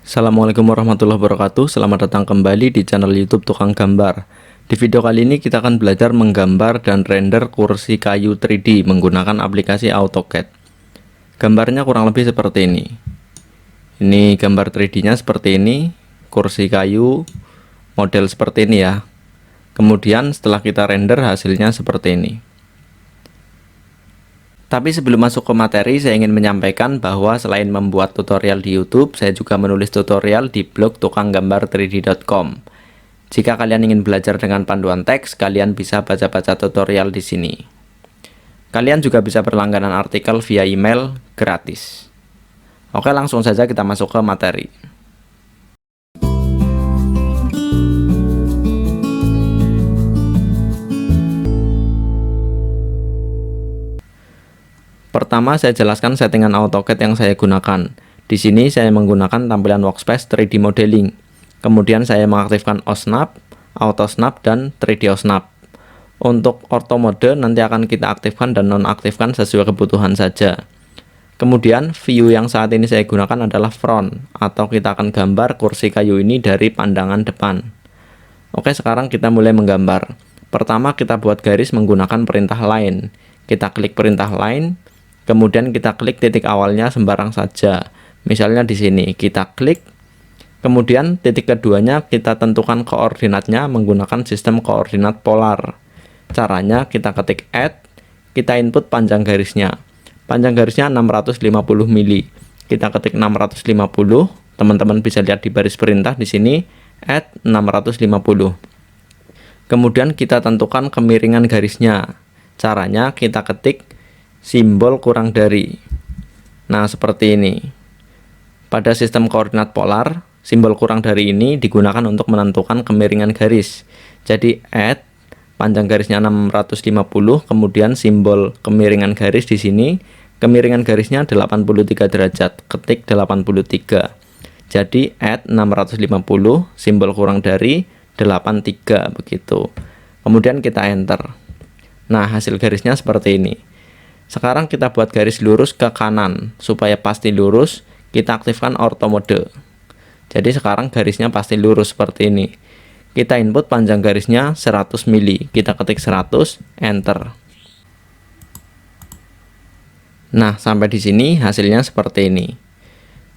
Assalamualaikum warahmatullahi wabarakatuh. Selamat datang kembali di channel YouTube Tukang Gambar. Di video kali ini kita akan belajar menggambar dan render kursi kayu 3D menggunakan aplikasi AutoCAD. Gambarnya kurang lebih seperti ini. Ini gambar 3D-nya seperti ini, kursi kayu model seperti ini ya. Kemudian setelah kita render hasilnya seperti ini. Tapi sebelum masuk ke materi, saya ingin menyampaikan bahwa selain membuat tutorial di YouTube, saya juga menulis tutorial di blog tukanggambar3d.com. Jika kalian ingin belajar dengan panduan teks, kalian bisa baca-baca tutorial di sini. Kalian juga bisa berlangganan artikel via email gratis. Oke, langsung saja kita masuk ke materi. Pertama, saya jelaskan settingan AutoCAD yang saya gunakan. Di sini saya menggunakan tampilan workspace 3D modeling. Kemudian saya mengaktifkan OSnap, AutoSnap, dan 3D OSnap. Untuk auto mode nanti akan kita aktifkan dan nonaktifkan sesuai kebutuhan saja. Kemudian view yang saat ini saya gunakan adalah front, atau kita akan gambar kursi kayu ini dari pandangan depan. Oke, sekarang kita mulai menggambar. Pertama kita buat garis menggunakan perintah line. Kita klik perintah line. Kemudian kita klik titik awalnya sembarang saja. Misalnya di sini kita klik. Kemudian titik keduanya kita tentukan koordinatnya menggunakan sistem koordinat polar. Caranya kita ketik add, kita input panjang garisnya. Panjang garisnya 650 mili. Kita ketik 650. Teman-teman bisa lihat di baris perintah di sini add 650. Kemudian kita tentukan kemiringan garisnya. Caranya kita ketik simbol kurang dari. Nah, seperti ini. Pada sistem koordinat polar, simbol kurang dari ini digunakan untuk menentukan kemiringan garis. Jadi add panjang garisnya 650, kemudian simbol kemiringan garis di sini, kemiringan garisnya 83 derajat. Ketik 83. Jadi add 650, simbol kurang dari 83 begitu. Kemudian kita enter. Nah, hasil garisnya seperti ini. Sekarang kita buat garis lurus ke kanan. Supaya pasti lurus, kita aktifkan ortho mode. Jadi sekarang garisnya pasti lurus seperti ini. Kita input panjang garisnya 100 mili. Kita ketik 100, enter. Nah, sampai di sini hasilnya seperti ini.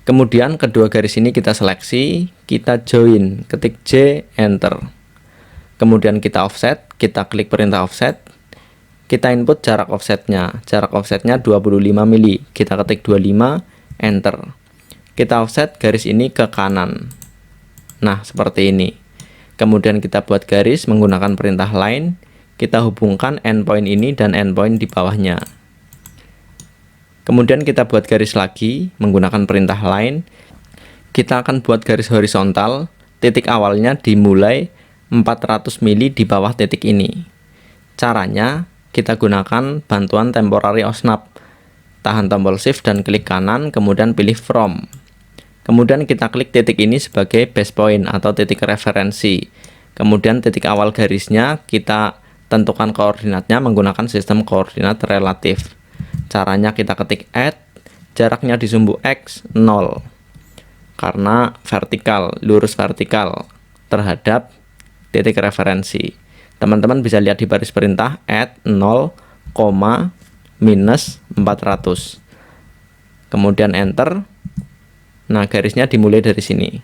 Kemudian kedua garis ini kita seleksi, kita join, ketik J, enter. Kemudian kita offset, kita klik perintah offset. Kita input jarak offsetnya. Jarak offsetnya 25 mili. Kita ketik 25, enter. Kita offset garis ini ke kanan. Nah, seperti ini. Kemudian kita buat garis menggunakan perintah line. Kita hubungkan endpoint ini dan endpoint di bawahnya. Kemudian kita buat garis lagi menggunakan perintah line. Kita akan buat garis horizontal. Titik awalnya dimulai 400 mili di bawah titik ini. Caranya kita gunakan bantuan temporary OSnap. Tahan tombol shift dan klik kanan, kemudian pilih from. Kemudian kita klik titik ini sebagai base point atau titik referensi. Kemudian titik awal garisnya kita tentukan koordinatnya menggunakan sistem koordinat relatif. Caranya kita ketik add, jaraknya di sumbu X 0. Karena vertikal, lurus vertikal terhadap titik referensi. Teman-teman bisa lihat di baris perintah add 0, minus 400. Kemudian enter. Nah, garisnya dimulai dari sini.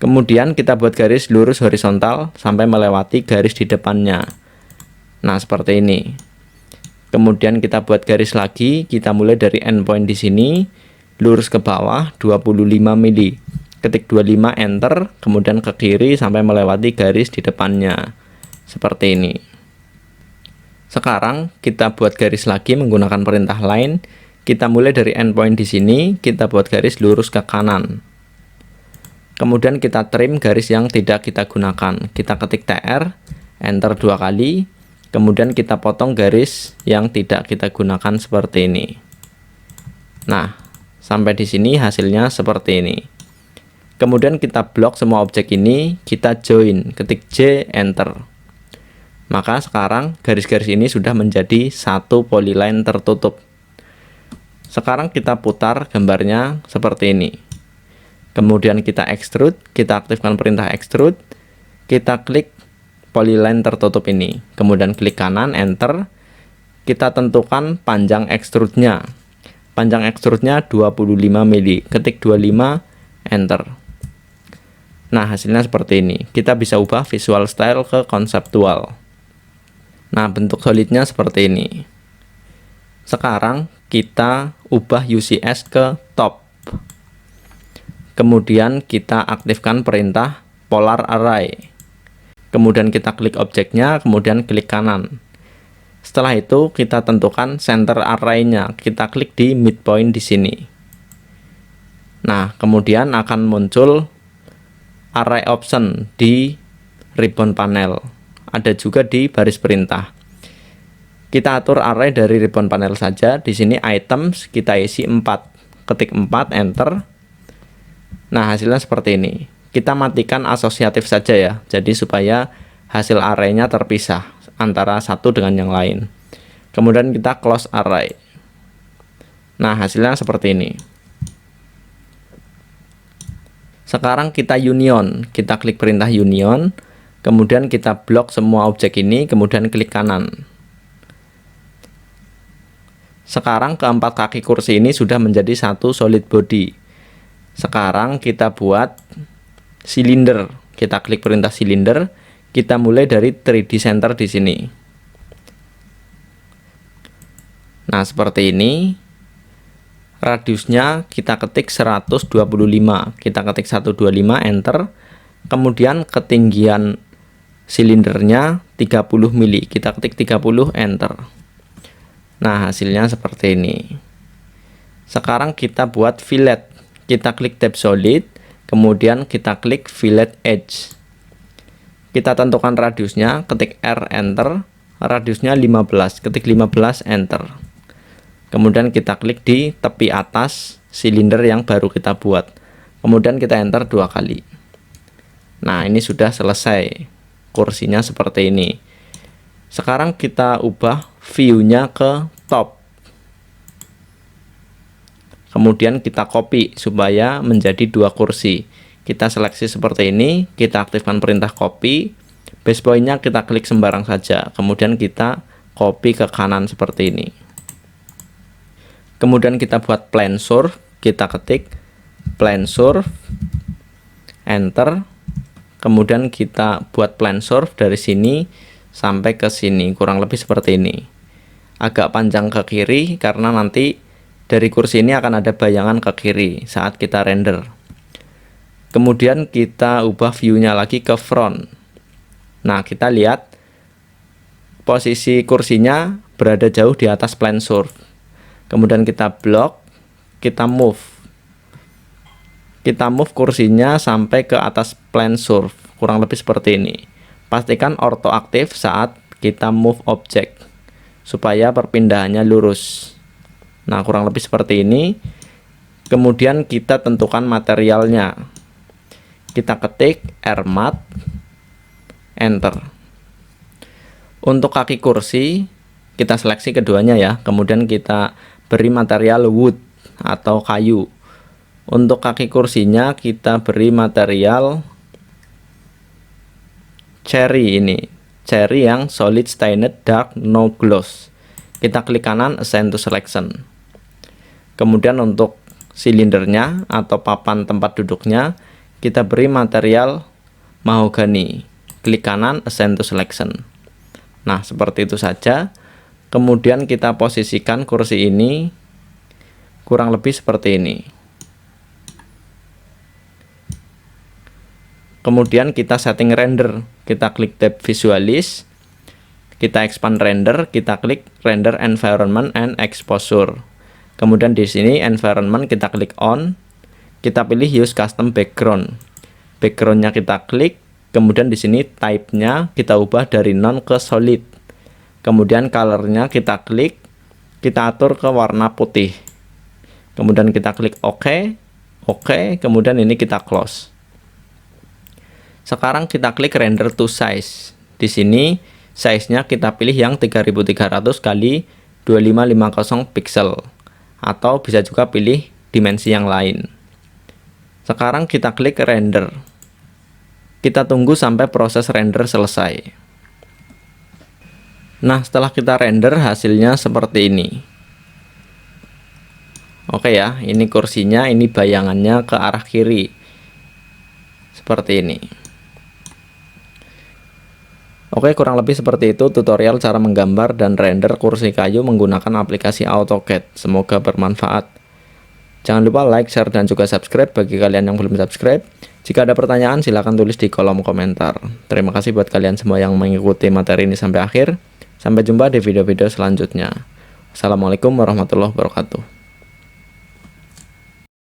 Kemudian kita buat garis lurus horizontal sampai melewati garis di depannya. Nah, seperti ini. Kemudian kita buat garis lagi, kita mulai dari endpoint di sini, lurus ke bawah 25 mili. Ketik 25, enter, kemudian ke kiri sampai melewati garis di depannya. Seperti ini. Sekarang kita buat garis lagi menggunakan perintah line. Kita mulai dari endpoint di sini, kita buat garis lurus ke kanan. Kemudian kita trim garis yang tidak kita gunakan. Kita ketik TR, enter 2 kali. Kemudian kita potong garis yang tidak kita gunakan seperti ini. Nah, sampai di sini hasilnya seperti ini. Kemudian kita blok semua objek ini, kita join, ketik J, enter. Maka sekarang garis-garis ini sudah menjadi satu polyline tertutup. Sekarang kita putar gambarnya seperti ini. Kemudian kita extrude, kita aktifkan perintah extrude, kita klik polyline tertutup ini, kemudian klik kanan, enter, kita tentukan panjang extrude-nya. Panjang extrude-nya 25 mili, ketik 25, enter. Nah, hasilnya seperti ini. Kita bisa ubah visual style ke konseptual. Nah, bentuk solidnya seperti ini. Sekarang kita ubah UCS ke top. Kemudian kita aktifkan perintah polar array. Kemudian kita klik objeknya, kemudian klik kanan. Setelah itu kita tentukan center array-nya. Kita klik di midpoint di sini. Nah, kemudian akan muncul array option di ribbon panel. Ada juga di baris perintah. Kita atur array dari ribbon panel saja. Di sini items kita isi 4. Ketik 4, enter. Nah, hasilnya seperti ini. Kita matikan asosiatif saja ya. Jadi supaya hasil array-nya terpisah antara satu dengan yang lain. Kemudian kita close array. Nah, hasilnya seperti ini. Sekarang kita union. Kita klik perintah union. Kemudian kita blok semua objek ini. Kemudian klik kanan. Sekarang keempat kaki kursi ini sudah menjadi satu solid body. Sekarang kita buat silinder. Kita klik perintah silinder. Kita mulai dari 3D center di sini. Nah, seperti ini. Radiusnya kita ketik 125. Kita ketik 125, enter. Kemudian ketinggian silindernya 30 mili. Kita ketik 30, enter. Nah, hasilnya seperti ini. Sekarang kita buat fillet. Kita klik tab solid, kemudian kita klik fillet edge. Kita tentukan radiusnya, ketik R, enter. Radiusnya 15, ketik 15, enter. Kemudian kita klik di tepi atas silinder yang baru kita buat. Kemudian kita enter 2 kali. Nah, ini sudah selesai. Kursinya seperti ini. Sekarang kita ubah view-nya ke top. Kemudian kita copy supaya menjadi 2 kursi. Kita seleksi seperti ini, kita aktifkan perintah copy. Base point-nya kita klik sembarang saja. Kemudian kita copy ke kanan seperti ini. Kemudian kita buat plane surf, kita ketik plane surf, enter. Kemudian kita buat plane surf dari sini sampai ke sini, kurang lebih seperti ini. Agak panjang ke kiri karena nanti dari kursi ini akan ada bayangan ke kiri saat kita render. Kemudian kita ubah view-nya lagi ke front. Nah, kita lihat posisi kursinya berada jauh di atas plane surf. Kemudian kita blok, kita move. Kita move kursinya sampai ke atas plane surf, kurang lebih seperti ini. Pastikan ortho aktif saat kita move objek supaya perpindahannya lurus. Nah, kurang lebih seperti ini. Kemudian kita tentukan materialnya. Kita ketik rmat, enter. Untuk kaki kursi kita seleksi keduanya ya. Kemudian kita beri material wood atau kayu. Untuk kaki kursinya kita beri material cherry ini. Cherry yang solid stained dark no gloss. Kita klik kanan assign to selection. Kemudian untuk silindernya atau papan tempat duduknya kita beri material mahogani. Klik kanan assign to selection. Nah, seperti itu saja. Kemudian kita posisikan kursi ini kurang lebih seperti ini. Kemudian kita setting render. Kita klik tab visualize. Kita expand render, kita klik render environment and exposure. Kemudian di sini environment kita klik on. Kita pilih use custom background. Backgroundnya kita klik. Kemudian di sini type-nya kita ubah dari non ke solid. Kemudian color-nya kita klik, kita atur ke warna putih. Kemudian kita klik OK, OK, kemudian ini kita close. Sekarang kita klik render to size. Di sini size-nya kita pilih yang 3300 kali 2550 pixel atau bisa juga pilih dimensi yang lain. Sekarang kita klik render. Kita tunggu sampai proses render selesai. Nah, setelah kita render hasilnya seperti ini. Oke ya, ini kursinya, ini bayangannya ke arah kiri. Seperti ini. Oke, kurang lebih seperti itu tutorial cara menggambar dan render kursi kayu menggunakan aplikasi AutoCAD. Semoga bermanfaat. Jangan lupa like, share, dan juga subscribe bagi kalian yang belum subscribe. Jika ada pertanyaan, silahkan tulis di kolom komentar. Terima kasih buat kalian semua yang mengikuti materi ini sampai akhir. Sampai jumpa di video-video selanjutnya. Assalamualaikum warahmatullahi wabarakatuh.